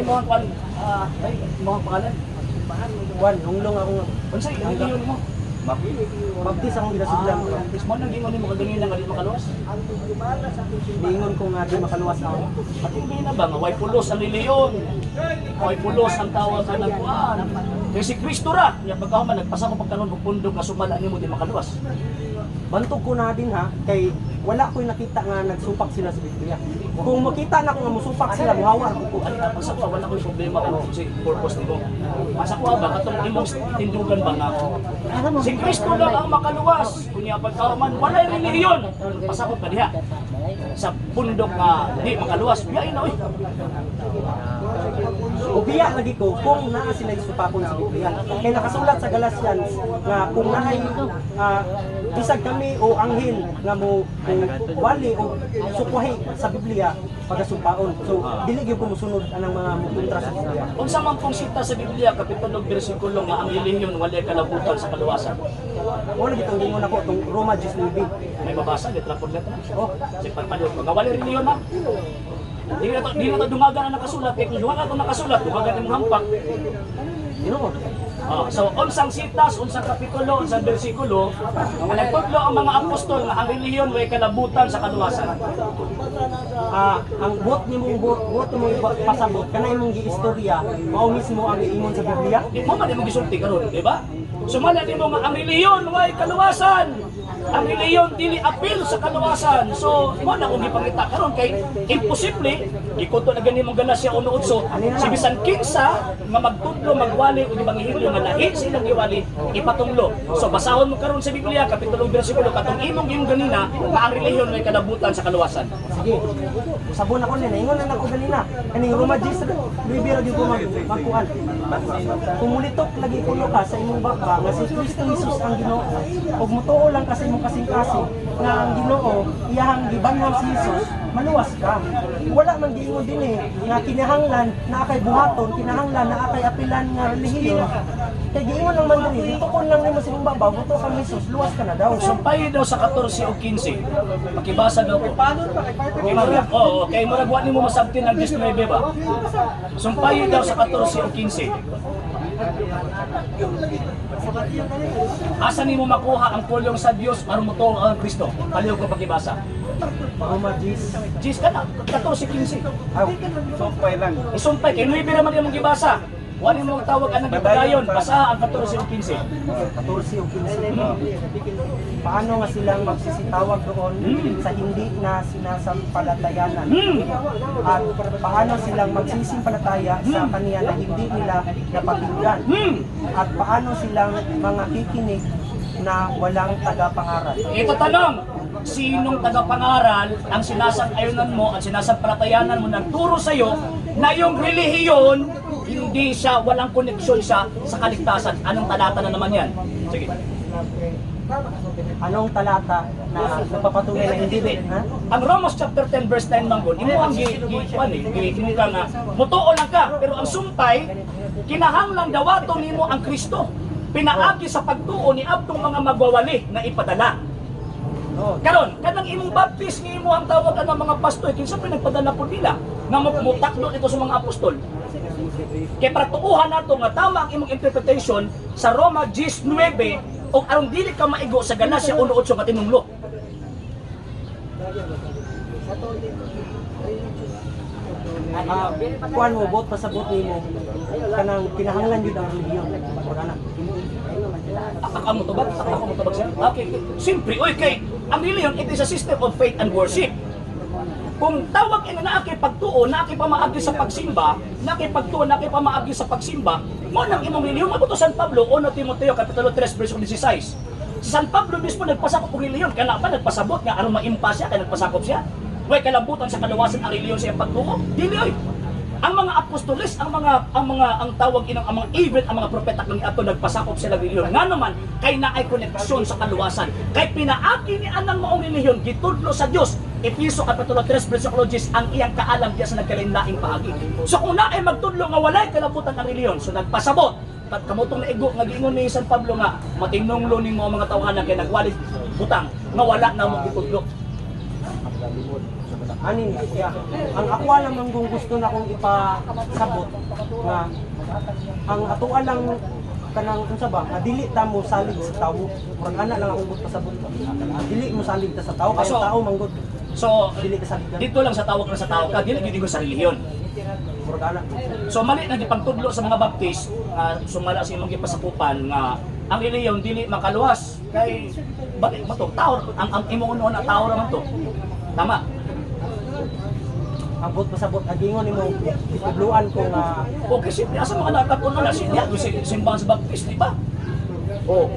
mo ang kwan, ay, mga pangalan. Juan, hunglong ako nga. Unsay relihiyon mo? Baptis akong ginasuglan. Baptis mo nang gingon mo kaganin nga di makaluwas. Niingon ko nga di makaluwas ako. At hindi na ba nga way pulos ang relihiyon? Way pulos ang tawag sa nagkuan. Kay si Kristo ra, nya pagkahuman nagpasa ko pagkanon og pundok nga sumala nimo di makaluwas. Bantog ko na din ha, kay wala ko'y nakita nga nagsupak sila sa Biblia. Kung makita na ko nga musupak sila, muhawar ko. Ano na pagsa ko wala ko'y problema kung si purpose nimo. Masa ko ba katong imong tindugan ba nga ako? Si Kristo lang ang makaluwas. Kunya pagkahuman wala relihiyon. Pasa ko pa diha. Sa pundok nga di makaluwas, biyain na oy. Ubiya lagi ko kung naa sila isupakon sa Biblia. Kay nakasulat sa Galatians nga kung naay bisag kami o anghel nga mo wali o sukuhi sa Biblia pagasumpaon. So dili gyud ko mosunod anang mga mukontra sa Biblia. Unsa man pong sita sa Biblia kapitulo bersikulo nga ang relihiyon wala kalabutan sa kaluwasan. Mo lagi tong gingon ako tong Roma 19. May mabasa letra por letra. Oh, Si pagpalod nga wala relihiyon na. Di na to dungagan na nakasulat, kay kung dungagan to nakasulat, dungagan imong hampak. Ginoo. So unsang sitas, unsang kapitulo, unsang bersikulo, ang nagtudlo ang mga apostol nga ang relihiyon way kalabutan sa kaluwasan. Ang buot nimo pasabot kana imong giistorya mao mismo ang giingon sa Biblia. Di mo man imong gisulti karon, di ba? Sumala nimo nga ang relihiyon way kaluwasan. Ang relihiyon dili apil sa kaluwasan. So, mo na kung gipangita karon kay imposible gikuto na gani mong Galacia 1:8 si bisan kinsa nga magtudlo magwali o ebanghelyo nga lahi sa ilang giwali ipatunglo. So basahon mo karon sa Biblia kapitulo bersikulo katong imong giyong ganina nga ang relihiyon may kalabutan sa kaluwasan. Sige. Sabon ako nila. Ingon na ako ganina. Kaning Roma 10 bibiro gyud ko magkuan. Kung mulitok lagi kuno ka sa imong baka nga si Kristo Jesus ang Ginoo. Ug mutuo lang kasi imong kasing-kasing nga ang Ginoo iyahang gibanhaw si Jesus, maluwas ka. Wala man giingon din nga kinahanglan na kay buhaton, kinahanglan na kay apilan nga relihiyon. Kay giingon lang man diri, tukon lang nimo sa imong babaw, muto ka Jesus, luwas ka na daw. Sumpay daw sa 14 o 15. Makibasa daw ko. Kay murag, kay murag wa nimo masabtin ang 19 ba? Sumpay daw sa 14 o 15. Asa nimo makuha ang pulong sa Dios aron mo tuo ang Kristo? Paliw ko pakibasa. Roma 10. Jis ka na, 14-15. Sumpay lang. Isumpay, kay 9 naman yung gibasa. Wala mo tawag anang gipadayon, basa ang 14-15. 14 o 15. Paano nga silang magsisitawag doon sa hindi na sinasampalatayanan? At paano silang magsisimpalataya sa kaniya na hindi nila napakinggan? At paano silang mga kikinig na walang tagapangaral? Ito tanong, sinong tagapangaral ang sinasang-ayunan mo at sinasampalatayanan mo nagturo sa iyo na yung relihiyon hindi siya, walang koneksyon siya sa kaligtasan? Anong talata na naman yan? Sige. Anong talata na nagpapatunay na hindi din? Ha? Ang Romans chapter 10 verse 9 manggod, imo ang gihinga nga mutuo lang ka, pero ang sumpay kinahanglan dawaton nimo ang Kristo. Pinaagi sa pagtuo ni abtong mga magwawali na ipadala. Karon, kanang imong baptis ni imo ang tawag ng mga pastor, kinsa pinagpadala po nila nga mutakdo ito sa mga apostol. Kaya para tuuhan nato nga tama ang imong interpretation sa Roma 10:9 o aron dili ka maigo sa Galacia 1:8 nga tinunglo. Kuan mo bot pasabot nimo kanang kinahanglan jud ang relihiyon. Ana. Ako mo tubag? Ako mo tubag siya? Okay. Simpre, kay ang relihiyon, it is a system of faith and worship. Kung tawag ina na akay pagtuo, na akay pamaagi sa pagsimba, na akay pagtuo, na akay pamaagi sa pagsimba, mo nang imong relihiyon. Mabuto San Pablo, 1 Timoteo, kapitulo 3, verse 16. Si San Pablo mismo nagpasakop og relihiyon, kana ba nagpasabot nga aron maimpa siya, kay nagpasakop siya? Way kalabutan sa kaluwasan ang relihiyon sa iyang pagtuo? Dili oy. Ang mga apostoles, ang tawag inang ang mga event, ang mga propeta kang ato nagpasakop sila relihiyon. Nga naman kay naay koneksyon sa kaluwasan. Kay pinaagi ni anang maong relihiyon gitudlo sa Dios. Efeso kapitulo 3 verse 10 ang iyang kaalam diya sa nagkalain-laing paagi. So kung naay magtudlo nga walay kalabutan ang relihiyon, so nagpasabot. Kat kamutong naigo nga giingon ni San Pablo nga matinunglo nimo mga tawanan kay nagwalit butang nga wala na mo gitudlo. Anin siya. Ang ako alam ang kung gusto na kong ipasabot nga ang ato lang kanang unsa ba nga dili ta mo salig sa tawo. Murag ana lang akong pasabot. Dili mo salig ta sa tawo kay So, tao manggod. So, Dili ka salig. dito lang sa tawag na sa tao ka, dili gid ko sa relihiyon. Murag ana. So mali na gipagtudlo sa mga baptist nga sumala sa imong gipasapupan nga ang relihiyon dili makaluwas kay bali mo to tao ang imong uno na tao naman to. Tama. Abot pasabot agingon nimo itudluan ko nga Okay, simple asa mga nakatunan na siya simbahan sa baptist, di ba? Oh.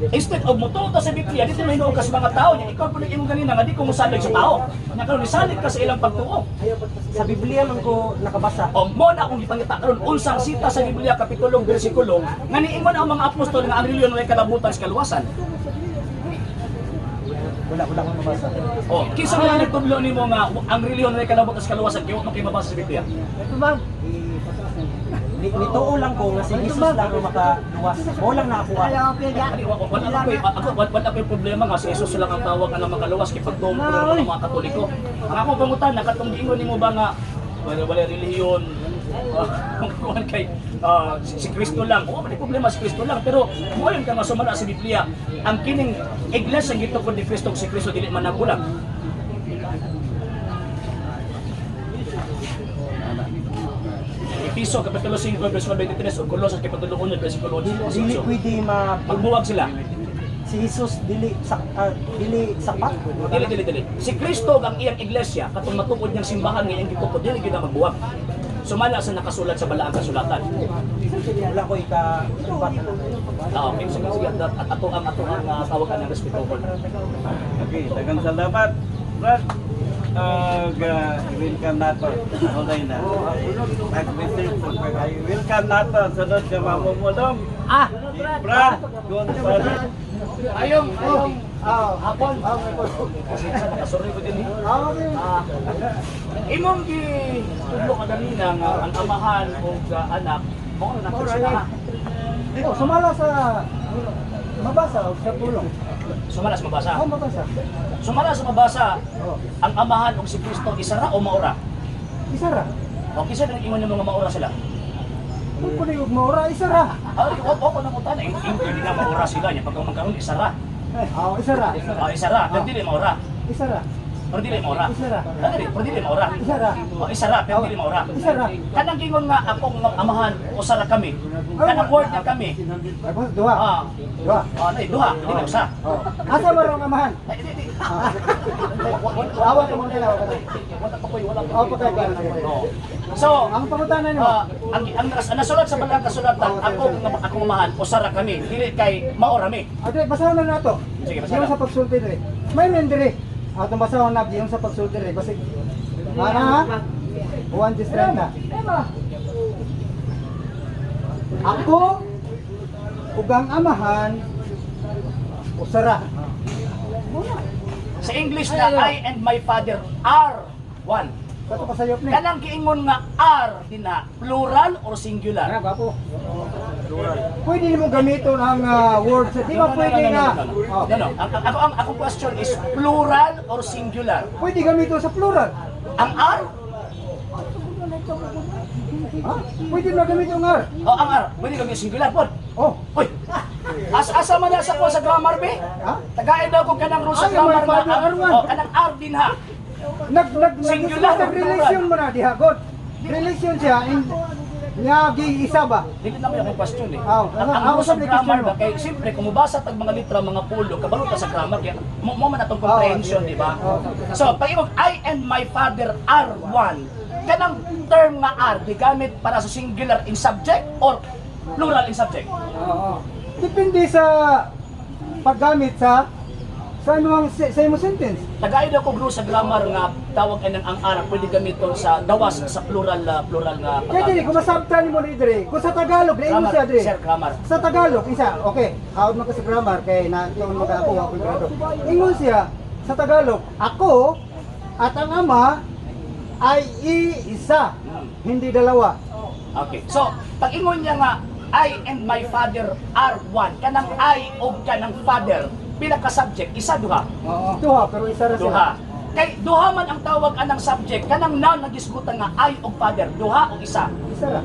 Instead of mo to sa Biblia, dito may hinuog ka sa mga tao niya. Ikaw pulit imong ganina nga di ko musalig sa tao. Nya karon nisalig ka sa ilang pagtuo. sa Biblia man ko nakabasa. O mo na akong gipangita karon unsang sita sa Biblia kapitulong bersikulo nga niingon ang mga apostol nga ang relihiyon ay kalabutan sa kaluwasan. Wala ko mabasa. Oh, kinsa man nagtudlo nimo nga ang relihiyon ay kalabutan sa kaluwasan kay wa man kay mabasa sa Biblia. Ito ba? Nituo lang ko nga si Jesus lang ang makaluwas. Mo lang na ako. Ani wala ko problema nga si Jesus lang ang tawag nga makaluwas kay pagtuo ng mga Katoliko. Ang akong pangutan nakatong giingon nimo ba nga wala relihiyon kuan kay si Kristo lang. Oo, may problema si Kristo lang pero mo yung nga sumala sa Biblia. Ang kining iglesia ang gitukod ni Kristo si Kristo dili man nagulang. Episo kapitulo 5 verse 23 ug Kolosas kapitulo 1 bersikulo Dili 18. pwede Magbuwag sila. si Jesus dili sapat. Dili. Si Kristo ang iyang iglesia katong matukod niyang simbahan nga iyang gitukod dili gyud na magbuwag. Sumala sa nakasulat sa balaang kasulatan. Wala ko ika-ibat na. Okay, sige at ato ang tawagan ng respetuhon. Okay, daghang salamat. Brad, welcome nato. Okay na. Nag-message po. Welcome nato. Sunod ka mamumulong. Brad, Gonzales. Ayong hapon. Sorry ko din. Imong tudlo ka ganina nga ang amahan o anak mo na sila. Sumala sa mabasa o sa pulong. Sumalas mabasa. Mabasa. Sumala sa mabasa, ang amahan og si Kristo isara o maura? Isara. O kisa nang ingon yung mga maura sila? Kung kuno yung maura, isara. Ako na kutan hindi nga maura sila niya pagka magkaroon isara. Isara. Isara, pero dili maura. Isara. Pero dili maura. Isara. Pero dili maura. Isara. Isara, pero dili maura. Isara. Kanang gingon nga akong amahan usara kami. Kanang word nga kami. Duha. Duha. Duha, dili usa. Asa mo rong amahan? Awat mo nila. So, Ang pangutanan nimo. ang nasulat sa balang kasulatan, akong amahan usara kami, dili kay maorami. Ate, basahan na nato. Sige, basahan Yung na. sa pagsulti dire. May men dire. Atong basahan na yung sa pagsulti dire. Basig. Ana. 1:30. Ako ug ang amahan usara. Sa English na I and my father are one. Kato pasayop ni. Kanang giingon nga are dina plural or singular? Bapo. Pwede nimo gamiton ang word sa di ba pwede nga. No. Ang akong question is plural or singular? Pwede gamiton sa plural. Ang are? Ha? Pwede na gamiton ang R. O ang are, pwede kami singular po. Oh. Uy! Asa man sa ko sa grammar be? Ha? Tagain daw ko kanang rule sa Ay, grammar may father, nga. Arwan. Kanang are din ha. Singular or Relation mo na diha god. Relation siya in nga isa ba? Dili na ko yung question eh. Aw, Ang ako rule sa sa grammar question mo. ba kay siyempre kung mubasa tag mga litra mga pulo kabalo ta sa grammar kaya mo man atong comprehension di ba? So pag imong I and my father are one. Kanang term nga are gigamit para sa singular in subject or plural in subject? Oo. Depende sa paggamit sa imong sentence. Tagay daw ko bro sa grammar nga tawag ay ang are pwede gamiton sa dawas sa plural nga Kaya dili kung masabtan mo dire, kung sa Tagalog dili mo siya dire. Sir, grammar. Sa Tagalog isa, okay. Hawad mo ka sa grammar kay na tuon mo ka ako grado. Ingon siya sa Tagalog, ako at ang ama ay iisa, hindi dalawa. Okay. So, pag ingon niya nga I and my father are one, kanang I o kanang father, pinaka subject isa duha. Oo. Duha pero isa ra sila. Duha. Kay duha man ang tawag anang subject kanang noun nagisgutan nga I og father, duha o isa. Isa ra.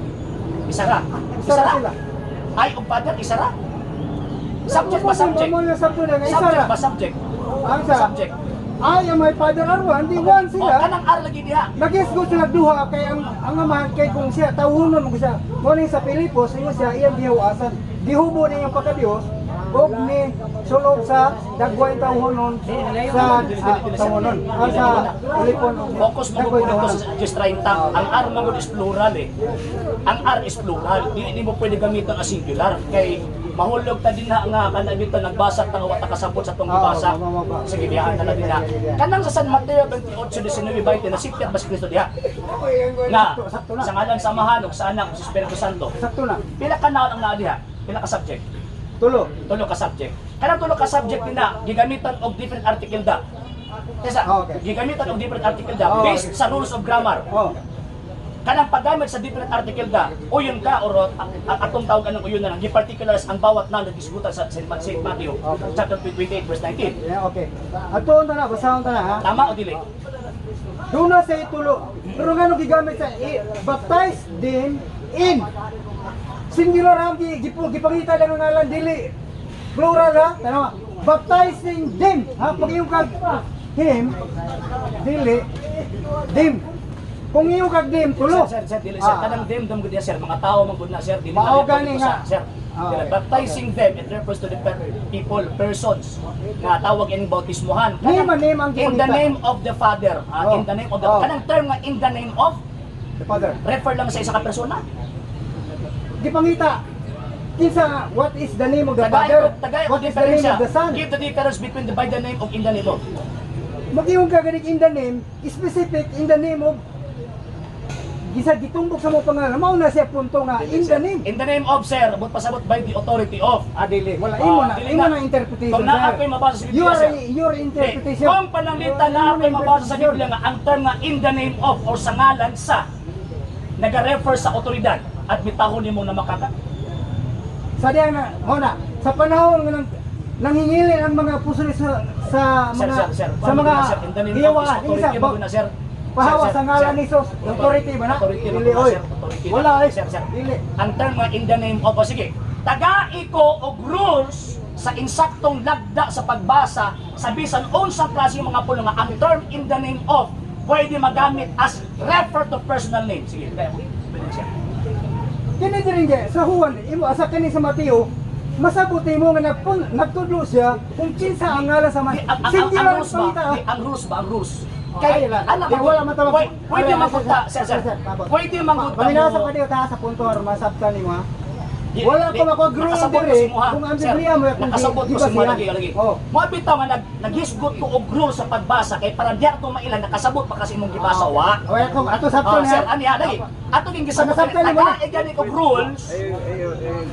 Isa ra. Isa ra sila. I og father isa ra. Subject ba subject? Mo na sabto na isa Subject ra. ba subject? Ang sa Subject. I am my father are one, di one O sila. kanang R lagi diha. Nagisgo sila duha kay ang amahan kay kung siya tawunon mo siya. Mo ni sa Pilipos, ingon siya iyang gihawasan. Gihubo ni yung pagka-Dios og ni sulod sa dagway tawunon sa tawunon. Sa Pilipon. Focus mo ko dito sa just 30. Ang R mo is plural eh. Ang R is plural. Di mo pwede gamiton as singular kay mahulog ta din na nga kana dito nagbasa ta nga wa ta kasabot sa tong gibasa. Sige biyahan na din na. Kanang sa San Mateo 28:19-20 na sikat bas Kristo diha. Nga sa ngalan samahan ug sa anak ug sa Espiritu Santo. Sakto na. Pila ka naon ang naa diha? Pila ka subject? Tulo. Tulo ka subject. Kanang tulo ka subject nila gigamitan og different article da. Kesa, Okay. gigamitan og different article da Oh, based okay. sa rules of grammar. Oh. Kanang paggamit sa different article da, uyon ka or atong tawag anong uyon na lang, gi-particulars ang bawat na nagisgutan sa St. Matthew, Okay. chapter 28, verse 19. Yeah, okay. Ato ta na, basahon ta na ha. Tama o dili? Doon na sa itulo. Pero nga nung gigamit sa baptize din in. Singular ang gipangita lang ang ngalan dili. Plural ha. Tanawa. Baptizing them. Ha pag yung kag him dili dim. Kung yung kag dim tulo. Sir, dili sir. Kanang them dum gud sir, mga tao man gud na sir, dili Mao na gani dito nga. sa sir. Okay. Baptizing them, it refers to the people, persons nga tawag ining bautismohan. Name ang name ang In the gipangita. name of the Father, Oh. in the name of the Oh. kanang term nga in the name of The Father. refer lang sa isa ka persona. Gipangita. Kinsa what is the name of the Tagay Father? ko What is the name diferensya. of the Son? Give the difference between the by the name of in the name of. Mag-iong ka ganig in the name, specific in the name of gisa gitumbok sa mo pangalan. Mao na siya punto nga in the name. In the name of sir, abot pasabot by the authority of. Adili. Wala imo na, dili imo na interpretation. Kung naa ko'y mabasa sa Biblia, sir. Your interpretation. Kung pananglitan na ako'y mabasa sa Biblia nga ang term nga in the name of or sa ngalan sa nag-refer sa otoridad at bitahon nimo na makaka. Sa diyan na, mo na, sa panahon nga nanghingilin ang mga pusoy sa mga Sir, sa mga in the name of hiyawaan, authority mo na sir. pahawa Sir, sa ngalan sir. ni Jesus. Authority ba na? Authority mo Dili na, oy. sir. Authority na. Wala oy. Sir, sir. Dili. Ang term nga in the name of, o sige, tagai ko og rules sa insaktong lagda sa pagbasa sa bisan unsang klase mga pulo nga ang term in the name of pwede magamit as refer to personal name. Sige, kaya mo. Kini din nga sa Juan, imo asa kani sa Mateo, masabot mo nga nagtudlo siya kung kinsa ang ngalan sa Ang singular rules ba? pangita. Ang rules ba? Ang rules. Kaya lang. alam Kaya mo, wala matawag. pwede magpunta, sir. Pwede magpunta Paminaw sa kaniyo ta sa punto har masabtan nimo ha. Wala ko mako-agree Nakasabot dire, ko si Muha. kung ang Sir, Biblia mo, kung nakasabot di ko ba si Muha siya? lagi. Oh. Mo bitaw nga naghisgot ko og rule sa pagbasa kay para diya to mailan nakasabot pa kasi imong gibasa wa. O kung ato Oh, sabton sir, ha. ani lagi. Ato ging gisabot Nakasabtan ni Muha. taga gani kog rules.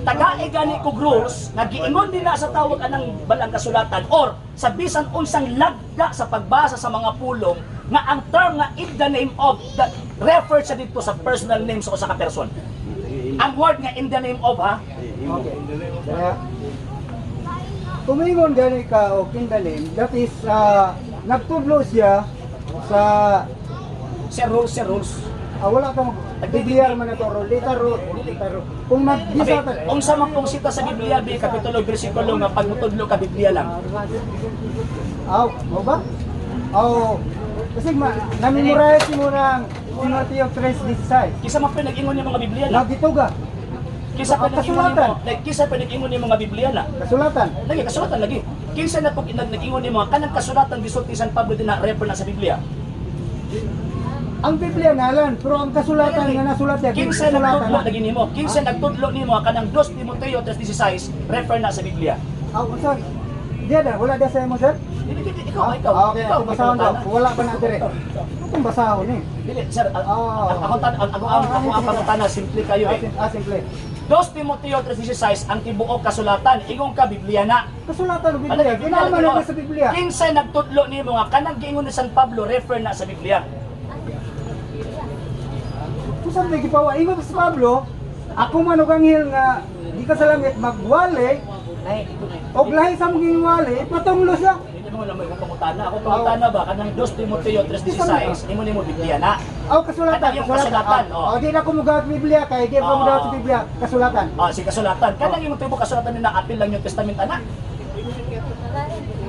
Taga gani kog rules nagiingon din na sa tawag anang balang kasulatan or sa bisan unsang lagda sa pagbasa sa mga pulong nga ang term nga in the name of that refer siya dito sa personal name sa usa ka person. Ang word nga in the name of ha. Okay. Kaya kumingon gani ka o kindalim, that is nagtudlo siya sa Sir rules. wala kang Biblia man ato ro litaro kung magbisa ta Unsa man pong sita sa Biblia, kapitulo, bersikulo nga pagmutudlo ka Biblia lang. mo ba? Kasi na-memorize mo ng Timoteo 3:16. Kisa man pinag-ingon ni mga Biblia na. Nagituga, Kisa pinag-ingon ni mga kisa pinag-ingon ni mga Biblia na. kasulatan. Lagi kasulatan lagi. Kinsa na pag nag-ingon ni mga kanang kasulatan gisulti San Pablo din na refer na sa Biblia. Ang Biblia nalan, pero ang kasulatan nga nasulat niya, Kinsa kasulatan nagtudlo na. lagi nimo. Kinsa nagtudlo nimo kanang 2 Timoteo 3:16 refer na sa Biblia. Unsa? Diya da, wala da sa imo sir? Ikaw. Okay, basahon daw. Wala pa na dire. Itong basahon eh. Dili, sir, ako ang pangutana simple kayo eh. Simple. 2 Timoteo 3:16 ang tibuok kasulatan, ingong ka Biblia na. Kasulatan ng Biblia, ginaman na sa Biblia. Kinsay nagtudlo nimo nga kanang giingon ni San Pablo refer na sa Biblia. Kung saan may gipawa, ingo sa Pablo, ako man og anghel nga, di ka sa langit magwali, og lahi sa mong ginwali, patunglo siya. mo na may pangutana. Ako pangutana ba kanang 2 Timoteo 3:16 imo nimo Biblia na. Oh, kasulatan. Kanang yung kasulatan. Oh, di na ko mugat Biblia kay di pa mugat sa Biblia, kasulatan. Si kasulatan. Kanang imong tibuok kasulatan ni apil lang yung testament ana.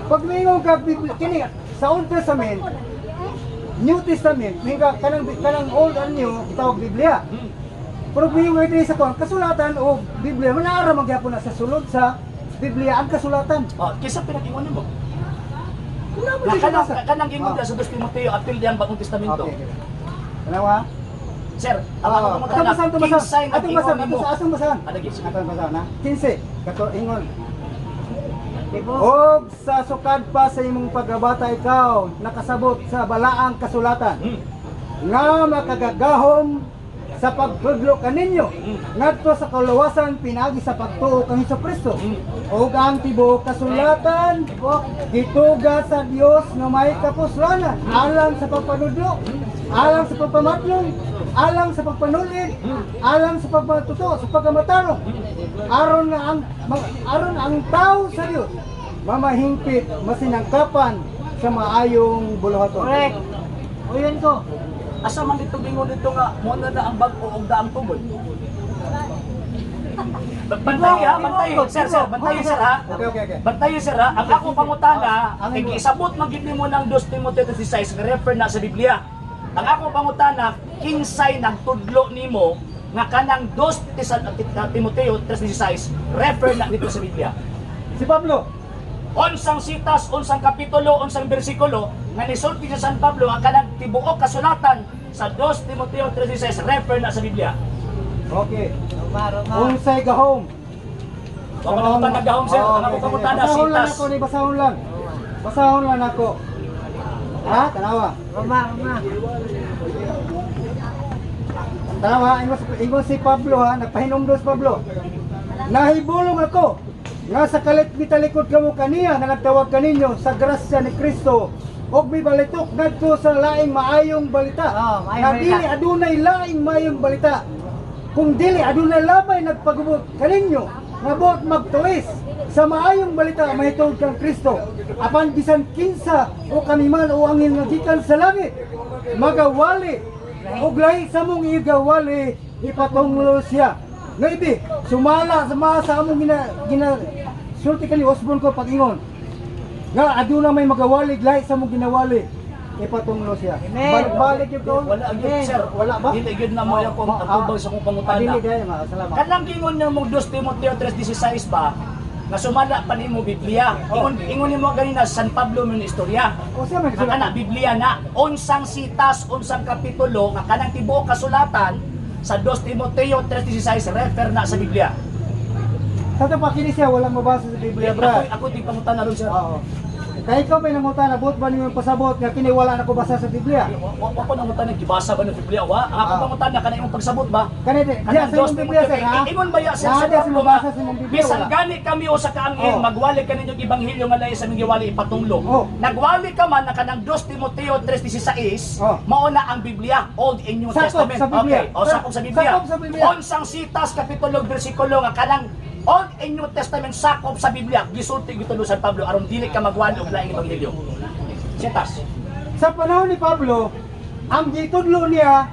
Pag mingon ka Biblia kini sa Old Testament, New Testament, minga kanang Old and New tawag Biblia. Pero mingon ito sa kuan kasulatan o Biblia manara magyapon na sa sulod sa Biblia ang kasulatan. Kisa pinag-ingon nimo. Wala mo Na di siya kanang basa. kanang ingon sa 2 Timoteo apil diyang bagong testamento. Okay. Kanawa? Sir, ang ako Atong pangutana. basahan, atong basahan, atong basahan. Alagi sige. Atong basahan na. 15. Kato ingon. Og sa sukad pa sa imong pagbabata ikaw nakasabot sa balaang kasulatan nga makagagahom sa pagtudlo kaninyo ngadto sa kaluwasan pinagi sa pagtuo kang Hesukristo ug ang tibuok kasulatan gituga sa Dios nga may kapuslanan alang sa pagpanudlo alang sa pagpamatlong alang sa pagpanulid alang sa pagmatuto sa pagkamatarong aron ang tao sa Dios mamahingpit masinangkapan sa maayong buluhaton. Correct. Uyan ko. Asa man dito gingon dito nga mo na ang bag-o og daang tubod. Bantay ha, bantay. Sir, bantay sir ha. Okay. Bantay sir ha. Ang akong pangutana, kay giisabot man gid nimo ng 2 Timoteo 3:16 nga refer na sa Biblia. Ang akong pangutana, kinsay nagtudlo nimo nga kanang 2 Timoteo 3:16 refer na dito sa Biblia. Si Pablo. Unsang sitas, unsang kapitulo, unsang bersikulo nga nisulti sa San Pablo ang kanang tibuok kasulatan sa 2 Timoteo 3:16 refer na sa Biblia. Okay. Roma. Unsay gahom. O panungutan nagahom sir, ang akong pangutana Basahon lang sitas. ako ni basahon lang. Basahon lang ako. Ha? Tanawa. Roma. Tanawa, ingon si Pablo ha, nagpahinumdos Pablo. Nahibulong ako nga sa kalit mitalikod kamo kaniya nga nagtawag kaninyo sa grasya ni Kristo og mibalitok ngadto sa laing maayong balita. Maayong Nga balita. dili adunay laing maayong balita. Kung dili adunay lamay nagpagubot kaninyo nga buot magtuis sa maayong balita mahitungod kang Kristo. Apan bisan kinsa o kaniman o angin nga gikan sa langit magawali og lahi sa mong igawali ipatunglo siya. Naibi, sumala sa mga sa among sulti ka ni Osborne ko pag-ingon. Nga, aduna may magawalig, lahi sa mong ginawali. Ipatunglo siya. Amen. Balik-balik yun ko. Wala gyud sir, Wala ba? Dili gyud na mo yung kung atubang sa kong pangutana. Dili dahil, salamat. Kanang gingon niyo mo 2 Timoteo 3:16 ba? Nga sumala pa nimo Biblia. Ingon nimo ganina sa San Pablo man istorya. O siya may Nga kana Biblia na unsang sitas, unsang kapitulo nga kanang tibuok kasulatan sa 2 Timoteo 3:16 refer na sa Biblia. Sa ito pa kini siya, walang mabasa sa Biblia, brad. Ako di pangutana ron sir. Oo. Kaya ikaw may nangutan, abot ba niyo yung pasabot nga kini wala na ko basa sa Biblia? Wa ko nang utana gibasa ba ng Biblia wa? Ang ako pangutana kana imong pagsabot ba? Kanina, diya sa imong Biblia, sir, ha? Ingon ba ya sir Diya sa Pablo mabasa nga, sa imong Biblia, bisan wala. gani kami o sa kaangin Oh. magwali ka ninyong ibanghilyo nga lahi sa mga giwali ipatunglo. Oh. Nagwali ka man na kanang 2 Timoteo 3:16 Oh. mao na ang Biblia, Old and New Sakop Testament. sa Biblia. Okay, o sakop sa Biblia. Sakop sa Biblia. Unsang sitas kapitulo bersikulo nga kanang Old and New Testament sakop sa Biblia gisulti gitulo sa Pablo aron dili ka magwali og laing ibanghilyo. Sitas. Sa panahon ni Pablo, ang gitudlo niya,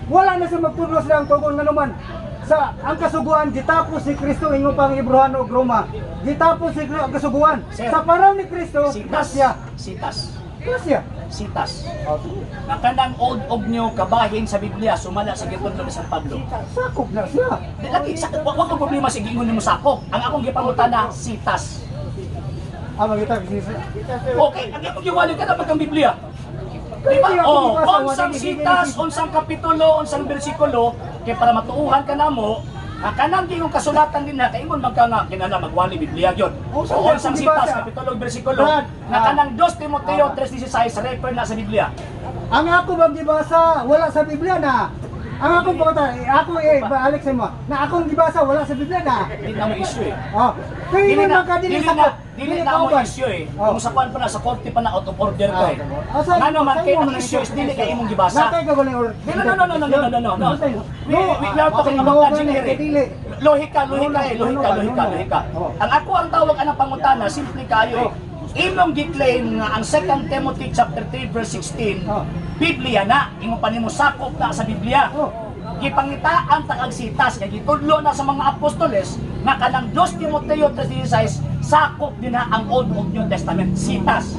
wala na sa magtudlo sila ang tugon nga naman. Sa ang kasuguan, gitapos si Kristo ingon pang Hebreano ug Roma. Gitapos si Kristo ang kasuguan. Sir, Sa panahon ni Kristo, Sitas. grasya. Sitas. Grasya. Sitas. Nga kanang Old og New kabahin sa Biblia sumala sa gitudlo ni San Pablo. Sakop na siya. Lagi sakop wa ko problema sa giingon nimo sakop. Ang akong gipangutana sitas. Magita Okay, ang akong giwali ka dapat ang Biblia. Di ba? Kaya Oh, ako gibasa, unsang wala sitas, gigil- unsang kapitulo, unsang bersikulo kay para matuuhan ka namo. Ang kanang gingong kasulatan din na kay ingon magka nga kinala magwali Biblia gyud. Oh, So saan unsang ako sitas, gibasa? kapitulo, bersikulo Brad, nga kanang 2 Timoteo 3:16 refer na sa Biblia. Ang ako bang gibasa, wala sa Biblia na. Ang akong pagkata, balik sa mo. Na akong gibasa, wala sa Biblia na. Dili na mo issue eh. Oh, kaya Dili yun na, lang ka, dili sakop. na, dili na mo kauban. issue eh. Oh. Kung sa kwan pa na, sa korte pa na, out of order ka eh. Asa- Nga naman, sa'yo kaya mo ang na issue is dili kay imong Na gibasa. kayo gagaling or... No. We are talking about engineering. Lohika eh. Oh. Ang ako ang tawag anang pangutana, simple kayo eh. imong giklaim nga ang 2 Timothy chapter 3 verse 16 Oh. Biblia na imo pa nimo sakop na sa Biblia. Oh. Gipangitaan ta kag sitas kay gitudlo na sa mga apostoles nga kanang 2 Timoteo 3:16 sakop din na ang Old ug New Testament sitas.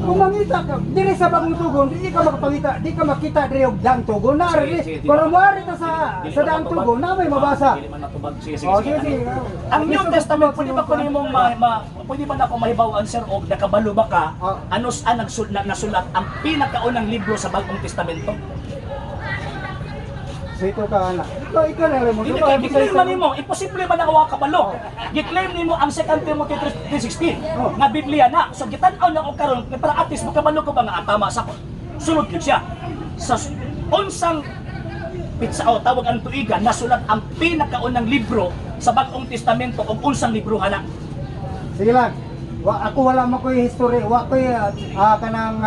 Kung mangita ka, dili sa bagong tugon, di ka makapangita, di ka makita diri og daang tugon. Naari, para moari ta sa daang tugon, na may mabasa. Dili man natubag. Sige, Oh, sige, sige. Ang New Testament, pwede ba ko nimong pwede ba na ako mahibawaan sir og nakabalo ba ka Oh. anos ang nasulat ang pinakaunang libro sa Bagong Testamento? So ito ka anak. Ikaw na rin mo. Hindi kay giklaim man nimo, imposible man nakawa kabalo. Giklaim nimo ang 2 Timothy 3:16 Oh. nga Biblia na. So gitan-aw na ko karon para at least makabalo ko ba nga tama sa ko. Sulod gyud siya. Sa unsang pitsa o tawag ang tuigan nasulat ang pinakaunang libro sa Bagong Testamento ug unsang libro hana. Sige lang. Ako wala mo ko'y history. Wa ko'y kanang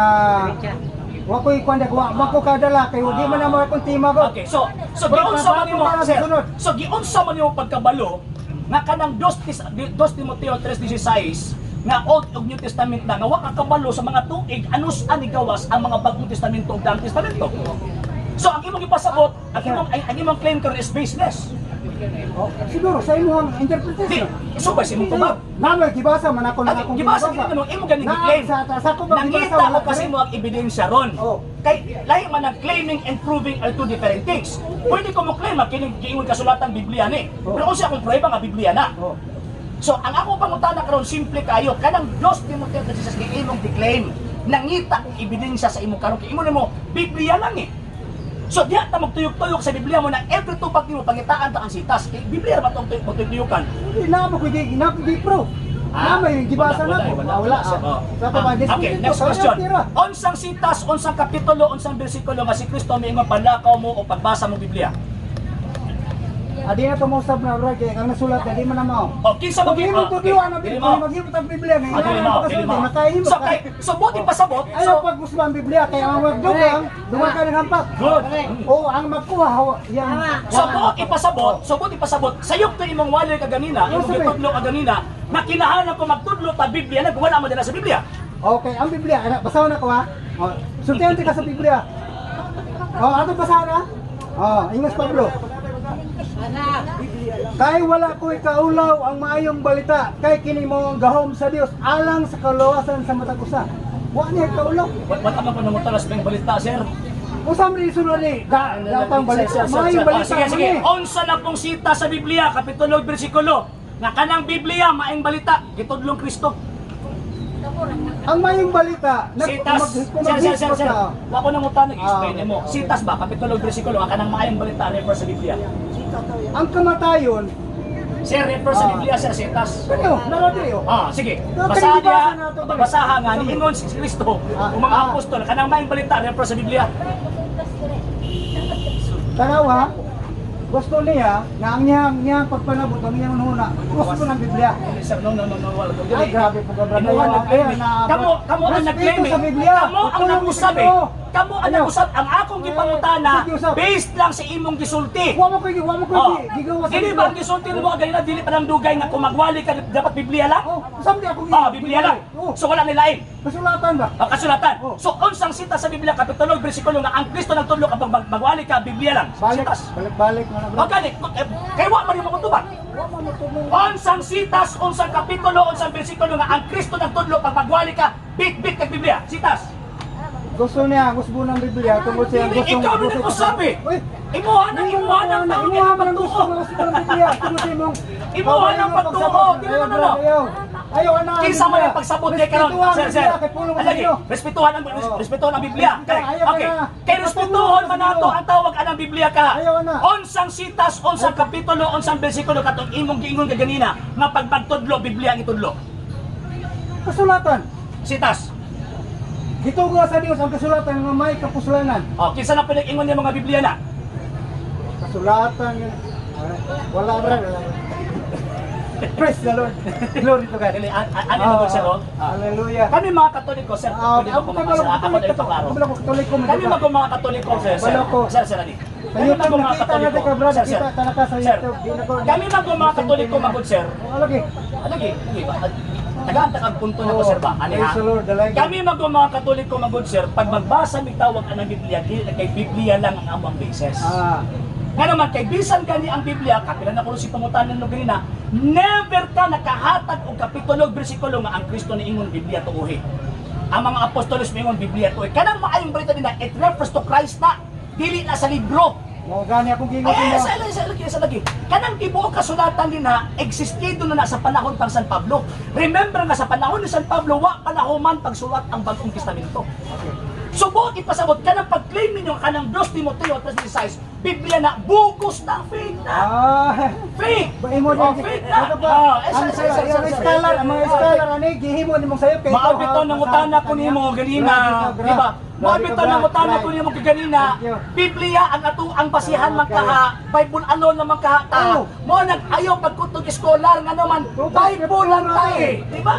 wa ko'y kwanda wa ko kadala kay di man na mo akong tima ko. Okay, so Bro, giunsa man nimo para sa sir. sunod. So giunsa man nimo pagkabalo nga kanang 2 Timoteo 3:16 nga Old ug New Testament na nga wa ka kabalo sa mga tuig anus ani gawas ang mga Bagong Testamento ug Daang Testamento. So ang imong ipasabot, ang imong claim karon is baseless. Oh, siguro sa imong Di, interpretation. iso ba si mong tubag? Namoy gibasa man ako na akong Gibasa kita nung imo ganing claim. Sa ko ba gibasa Nangita wala ko kasi rin? mo ang ebidensya ron. Oh. Kay lahi man ang claiming and proving are two different things. Pwede ko mo claim nga kining giingon kasulatan Biblia ni. Oh. Pero kung siya akong prueba nga Biblia na. Oh. So ang ako pangutana karon simple kayo kanang 2 Timoteo 3:16 kay imong declaim. Nangita ang ebidensya sa imo karon kay imo nimo Biblia lang eh. So diha ta magtuyok-tuyok sa Biblia mo na every tupag nimo pangitaan ta ang sitas. Kay Biblia ba tong magtuyok-tuyukan? Hindi na mo ko di pro. Namoy gibasa na ko. Wala. Sa ko ba Okay, next question. Unsang sitas, unsang kapitulo, unsang bersikulo nga si Kristo miingon panlakaw mo o pagbasa mo Biblia? Adi na to mo sab na bro kay ang nasulat di man na mao. O kinsa mo Pag imo tudiwa na Biblia, maghimo ta Biblia nga Dili mo. makahimo. So kay so buti pasabot. Ayaw So pag gusto ang Biblia kaya ang magdugang, dugang ka ng hampak. good. O ang magkuha yang So buti pasabot. Sayop to imong wali ka ganina, imong sabi. gitudlo ka ganina, na kinahanglan ko magtudlo ta Biblia na wala mo dala sa Biblia. Okay, ang Biblia, basaw na ko ha. O, sultihan ka sa Biblia. O, ato basahan ha. O, Ingas Pablo. Kay wala ko'y kaulaw ang maayong balita, kay kini mo ang gahom sa Dios alang sa kaluwasan sa matag usa. Wa niya kaulaw. Wala man ko talas pang balita, sir. Usam rin sunod ni, datang balita, maayong balita. Sige. mani. Unsa na pong sita sa Biblia, kapitulo ug bersikulo, nga kanang Biblia maayong balita, gitudlong Kristo. Ang maayong balita, Sitas, sir. ka. Wa ko nang utan explain mo. Sitas ba kapitulo ug bersikulo nga kanang maayong balita refer sa Biblia. Ang kamatayon, Sir, refer sa Biblia sir sitas. kanyo, narati yo. Sige. Pero Basahan kanibasa niya, na ito, basahan nga ni Ingon si Kristo, o mga apostol, kanang maayong balita refer sa Biblia. Tanaw ha, gusto niya na ang niyang pagpanabot, ang niyang nuna, gusto ng Biblia. Sir, no, wala ko. Ay, grabe po ka, brother. Inuha nag-claim. Kamu ang nag-claim. Respeto sa Biblia. Kamu ang Ikaw lang nag-usap gusto eh. mo. Kamu ang Ano? nag-usap. Ang akong gipangutana, sige, usap. based lang sa imong gisulti. Wa mo ko'y Oh. gigawa sa Dili ba ang gisulti mo ganina dili pa nang dugay nga kung magwali ka dapat Biblia lang? Oh, usap di ako Biblia lang. Oh, So wala nilain. kasulatan ba? Kasulatan. Oh. So unsang sita sa Biblia kapitulo bersikulo nga ang Kristo nagtudlo kapag magwali ka Biblia lang. Balik, Sitas. balik mo na bro. Magkali, kay wa man yung makutubag. Unsang sitas, unsang kapitulo, unsang bersikulo nga ang Kristo nagtudlo pag magwali ka, bit kag Biblia. Sitas. Gusto niya, gusto ng Biblia, tungkol siya gusto. Ikaw na nag-usabi. Uy, Imuha ng tao imuha ng man ang gusto pagtuo. ng Biblia, tungkol sa imong. Imuha ng pagtuo. No. Ayaw na. Kinsa man ang pagsabot kay karon, sir. Kay pulong Alagi, sa respetuhan ang Biblia. Ayaw Okay. ka na. Kay respetuhon man nato ang tawag anang Biblia ka. Ayaw na. Unsang sitas, unsang kapitulo, unsang bersikulo katong imong giingon ka ganina nga pagpagtudlo Biblia ang itudlo. Kasulatan. Sitas. Gitugo sa Dios ang kasulatan nga may kapusulanan. Kinsa na pinag-ingon niya mga Biblia na? Kasulatan. Wala ra. Praise the Lord. Glory to God. Dili, ano na sir? Hallelujah. Kami mga Katoliko, sir. Pwede ba Ako ako na ito klaro. Katoliko mo. Kami mga Katoliko, sir. Baloko. Sir, Ali. Sa YouTube nakita natin ka brother, Sir, kita tanaka sa Sir, YouTube. Di na ko. kami mga Katoliko, magod, sir. Lagi. Lagi ba? Tagaan takag punto na ko sir ba? Ani ha? Praise the Lord, the like- Kami mga Katoliko magud sir, pag magbasa mi tawag ang Biblia, dili na kay Biblia lang ang among basis. Nga naman, kay bisan gani ang Biblia, kapila na ko si pangutanan no ganina, never ka nakahatag og kapitulo bersikulo nga ang Kristo ni ingon Biblia tuohi. Ang mga apostolos mingon Biblia tuohi. Kanang maayong balita nila, it refers to Christ na, dili na sa libro. Mo gani akong gingon Ay, mo. sa lagi. Kanang tibuok kasulatan din ha, existido na sa panahon pang San Pablo. Remember nga sa panahon ni San Pablo, wa panahuman pagsulat ang Bagong Testamento. Subot ipasabot kanang pag-claim ninyo kanang 2 Timoteo 3:16, Biblia na bugos na fake na. Fake. Imo Oh, din. fake na. Ano ba? Ah, Ang scholar, ang mga scholar ani gihimo nimong sayo kay Maabito ng utana ko nimo ganina, di ba? Maabito ng utana ko nimo ganina. Biblia ang ato ang basihan man kaha, Bible ano naman kaha ta. Mo nag ayaw pagkutog scholar nga naman, Bible lang tayo, di ba?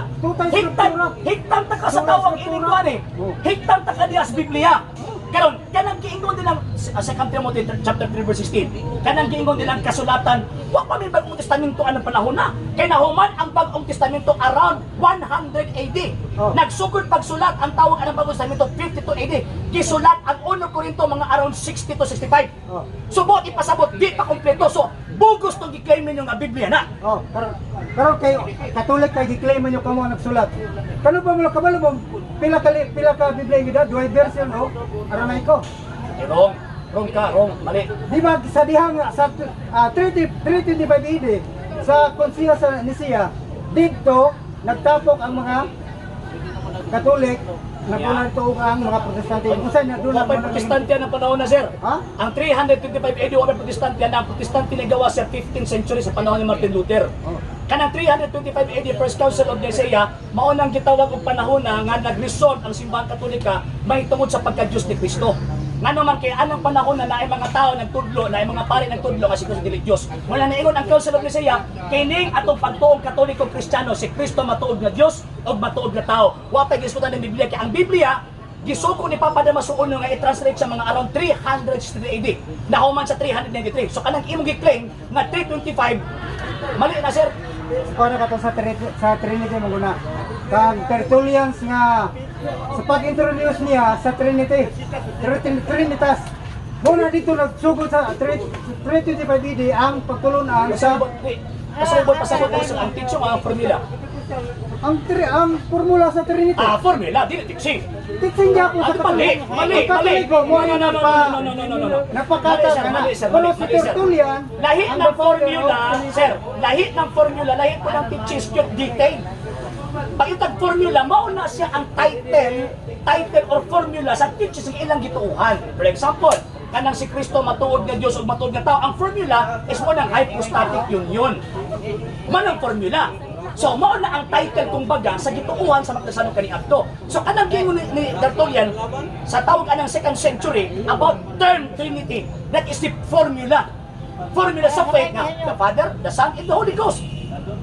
Higtan ta ka sa tawag ini ko ani. Higtan ta ka diha sa Biblia. Karon kanang giingon din ang 2 Timothy chapter 3 verse 16. Kanang giingon din ang kasulatan, wa pa may Bagong Testamento anong panahon na. Kay nahuman ang Bagong Testamento around 100 AD. Nagsugod pagsulat ang tawag ang Bagong Testamento 52 AD. Gisulat ang 1 Corinto mga around 60 to 65. Subot ipasabot di pa kompleto. So bugos tong gi-claim ninyo nga Biblia na. Pero kay Katolik kay gi-claim niyo kamo nagsulat. Kano ba mo kabalo mo pila ka Biblia gid duay version no? Aranay ko. Wrong, mali. Di ba sa dihang sa 325 AD sa konsiya sa Nicea dito nagtapok ang mga Katolik nagulan to ang mga Protestante. Unsa na doon Wapay Protestante ang panahon na sir. Ha? Ang 325 AD wapay Protestante na ang Protestante na gawa sa 15th century sa panahon ni Martin Luther. Kanang 325 AD First Council of Nicaea mao nang gitawag og panahon na nga nagresolve ang simbahan Katolika mahitungod sa pagka-Diyos ni Kristo. Nga naman kay anong panahon na naay mga tao nagtudlo, naay mga pari nagtudlo kasi Kristo dili Dios. Mula naingon ang Council of Nicaea kining atong pagtuong Katoliko Kristiyano si Kristo matuod nga Dios ug matuod nga tao. Wa pa gisgutan ng Biblia kay ang Biblia gisuko ni Papa Damaso uno nga i-translate sa mga around 363 AD. Nahuman sa 393. So kanang imong gi-claim nga 325 mali na sir. Kuha na ka sa Trinity mo guna. Kag Tertullians nga sa pag-introduce niya sa Trinity, Trinitas. Muna dito nagsugod sa 325 AD ang pagtulunan sa Pasubot ang teaching ang formula. ang formula sa Trinity. Formula dili teaching. Teaching niya po sa Mali. Katoliko mo No. napakata ka na. Pero si Tertullian Lahi ng formula, sir. Lahi ng formula, lahi po ng teaching skill detail. Pag itag formula, mauna siya ang title or formula sa teaching ng ilang gituuhan. For example, kanang si Kristo matuod nga Dios ug matuod nga tao. Ang formula is mo ng hypostatic union. Manang formula. So mao na ang title kumbaga sa gituuhan sa magdasanong kaniadto. So kanang gingon ni Tertullian sa tawag anang 2nd century about term Trinity, that is the formula. Formula sa faith nga the Father, the Son, and the Holy Ghost.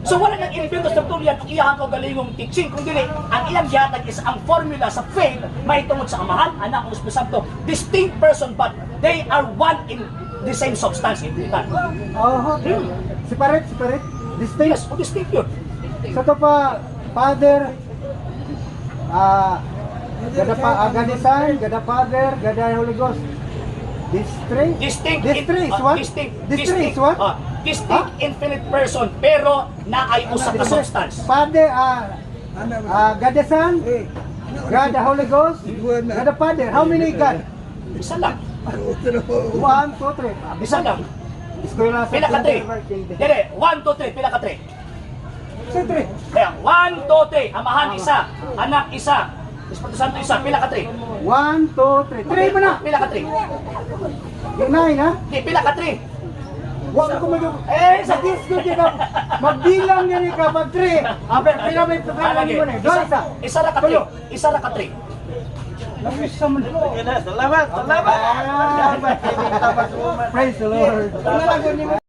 So wala nang invento sa Tertullian kung iyahang kaugalingong teaching kung dili ang ilang gihatag is ang formula sa faith mahitungod sa Amahan, Anak ug Espiritu Santo, distinct person but they are one in the same substance in that. Separate, distinct. Yes, o distinct yun. Sa to pa Father gada Son, gada Father, gada Holy Ghost. Distinct is what? Distinct infinite person pero naay usa ka substance. Father gada Son, gada Holy Ghost, gada Father. How many God? Isa lang. 1, 2, 3. Isa lang. Eskwela sa Pila ka 3? Dire, 1, 2, 3, pila ka 3? Sa 3. Kaya 1, 2, 3, Amahan isa, Anak isa, Espiritu Santo isa, pila ka 3? 1, 2, 3. 3 mo na. Pila ka 3? Ginahin ha? Di, pila ka 3? Huwag ko sa disco ka. Magbilang yan ka pag 3. Aber, pila may pagkalang mo na. Doon isa. Isa ra ka 3. Isa ra ka 3. Salamat. Praise the Lord.